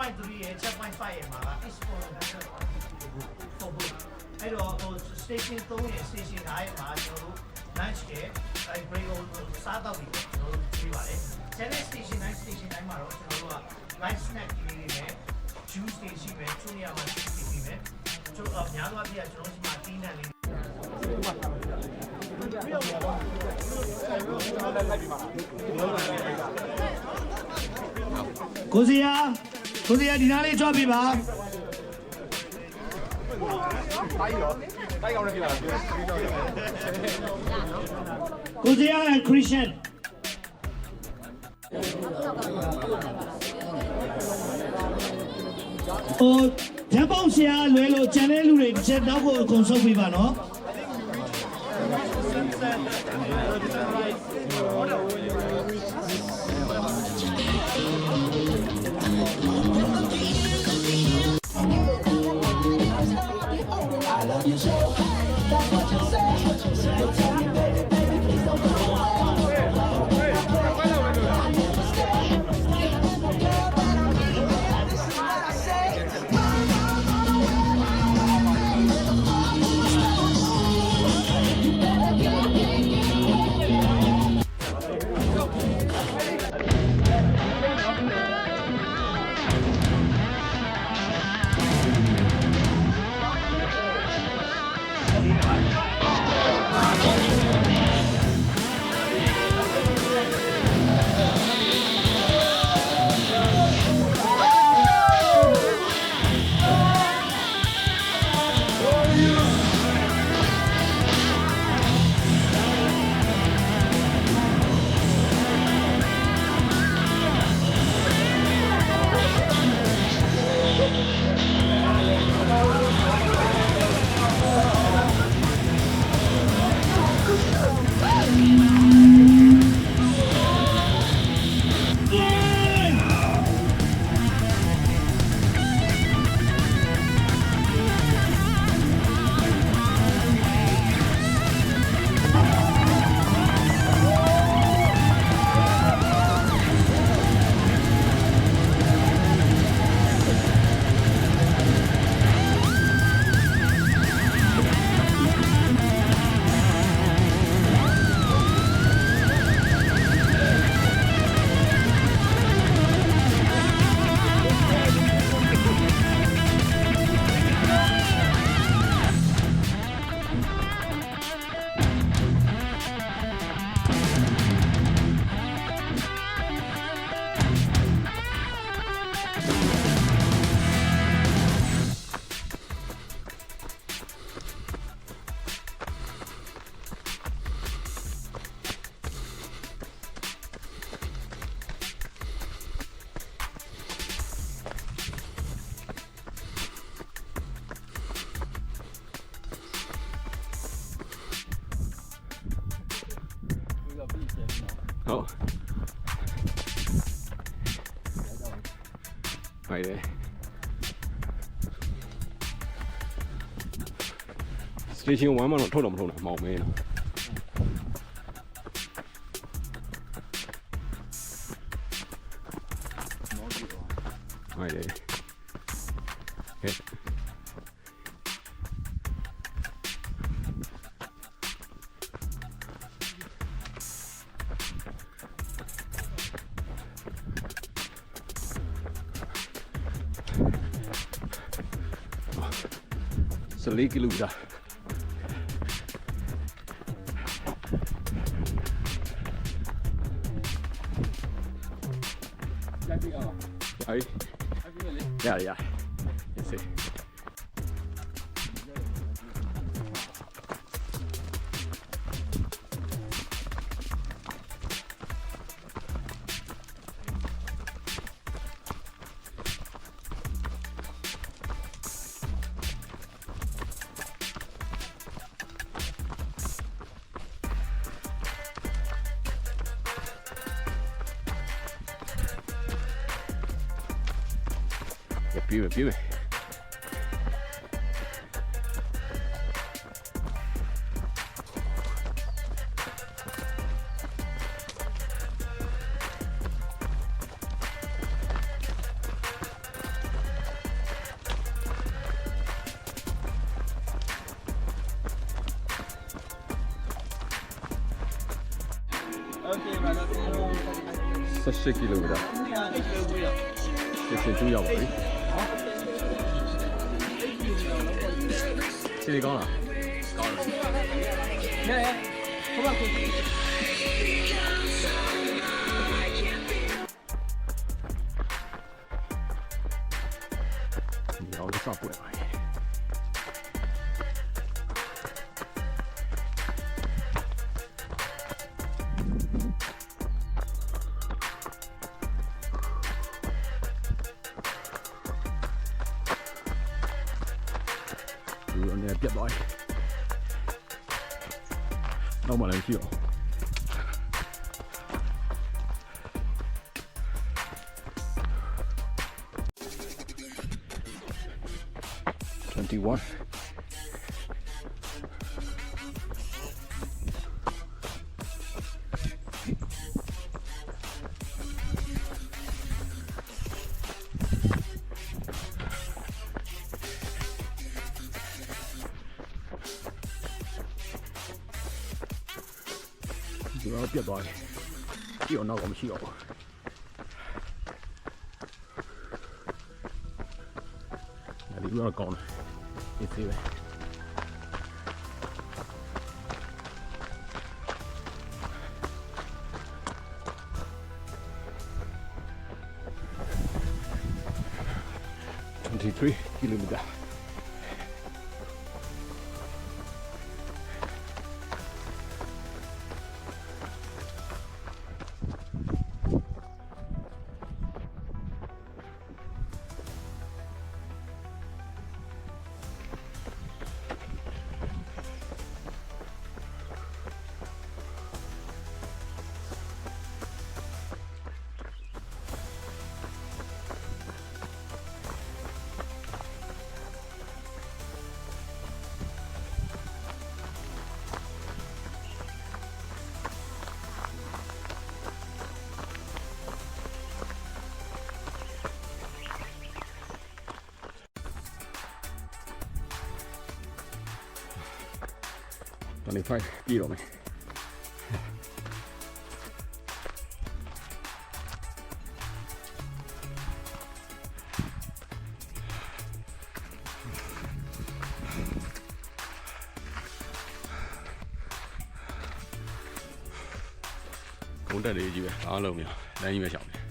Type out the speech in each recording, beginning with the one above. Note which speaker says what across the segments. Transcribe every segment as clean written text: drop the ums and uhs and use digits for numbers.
Speaker 1: checkpoint 3 ရဲ့ checkpoint 5ရဲ့မှာက export ဟုတ်ဘူးအဲ့တော့ဟို station 3ရဲ့ station 9ရဲ့မှာကျွန်တော်တို့ lunch ရဲ့ break ကိုစားတော့ပြီးကျွန်တော်တို့ပြေးပါတယ်။ Channel station 9 station 9မှာတော့ကျွန်တော်တို့က light snack တွေနဲ့ juice တွေရှိမယ်။ချိုးနေရာမှာ juice တွေပြီးမယ်။ချိုးများသောအားဖြင့်ကျွန်တော်တို့ဒီမှာတီးနှံလေးကိုစီယာဒီနားလေးကြွပြပါကိုစီယာ and Christian ဟိုဓာတ်ပေါင်းဆရာလွယ်လို့ကျန်တဲ့လူတွေတစ်ချက်တော့ကိုအကုန်ဆုပ်ပြပါနော်
Speaker 2: ဟုတ်ဟုတ်တယ် station 1မှာတော့ထုတ်တော့မထုတ်နိုင်မောင်မဲနော်ဟုတ်တယ်ဟဲ့14 kilometer. Ahí. Ya. Ya sé. Pibe. 18 ကီလိုမီတာစစ်တူရောက်ပါပြီစီကောင်းလားကောင်းတယ်ဟုတ်ပါဘူးဒီအောင်စပွက်ပါပြတ်သွားတယ်နောက်မှလည်းရှိတော့21ဒီတော့ပြတ်သွားတယ်ဒီတော့နောက်ကမရှိတော့ဘူးဒီတော့ကောင်းတယ်ဒီစီပဲ23 kilometer $25 ပြည့်တော့မယ်ဘုံတက်လေးကြီးပဲအားလုံးမျိုးလမ်းကြီးပဲရှောင်တယ်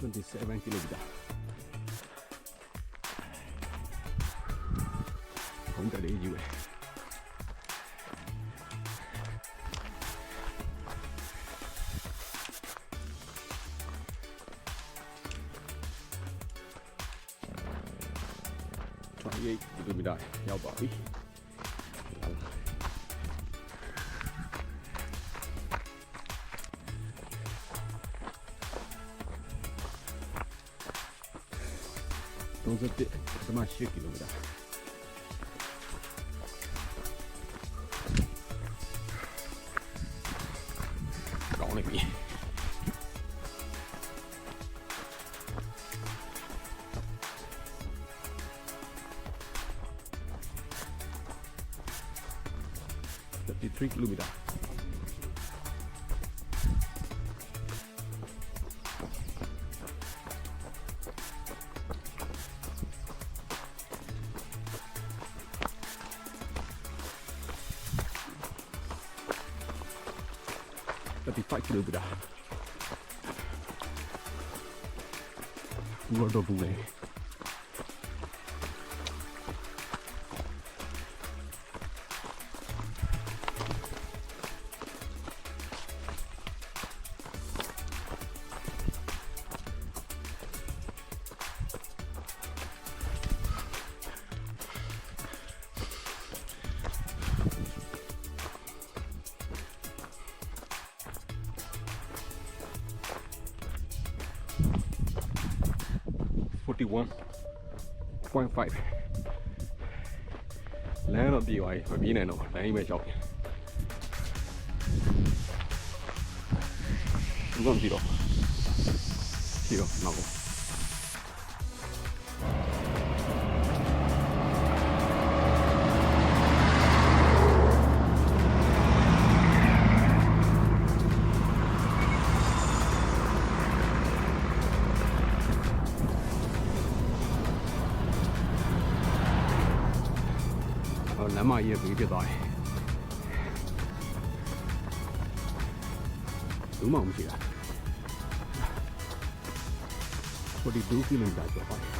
Speaker 2: 27 kilometer ဘုံတက်လေးကြီးပဲ28 kilometer ရောက်ပါပြီ31.8 kilometer ကောင်းနေပြီ33 kilometer $35 kilometer ဘူးတော့ဘူးလေ41.5 လမ်းတော့ပြေးသွားပြီမပြေးနိုင်တော့လမ်းကြီးပဲရှောက်
Speaker 3: ဘူးမှမရှိတော့ရှိတော့နောက်ပေါ့လမ်းမကြီးပြေးပြသွားတယ်ဘူးမှမရှိတာ42 kilometers ကျော်ပါတယ်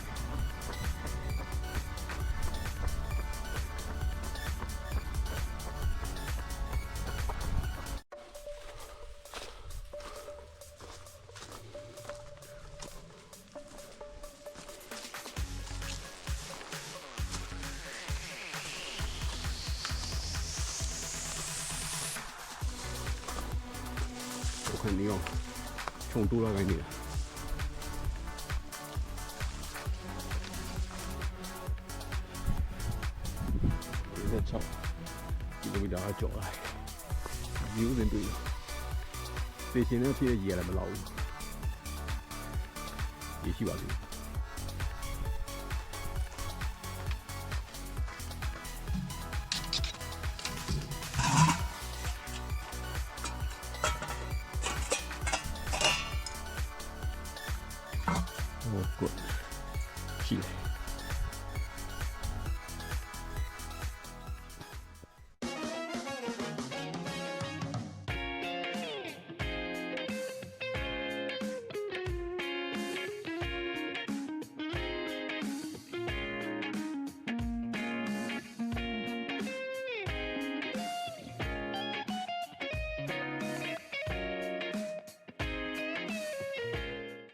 Speaker 3: 我看你要冲多了给你。6 kilometer ကျော်လာပြီ။မျိုးစင်တွေ့။တေရှင်နဲ့ဖြစ်ရည်ရတယ်မလောက်ဘူး။ရရှိပါလိမ့်။ဟုတ်ကဲ့။ရှိတယ်။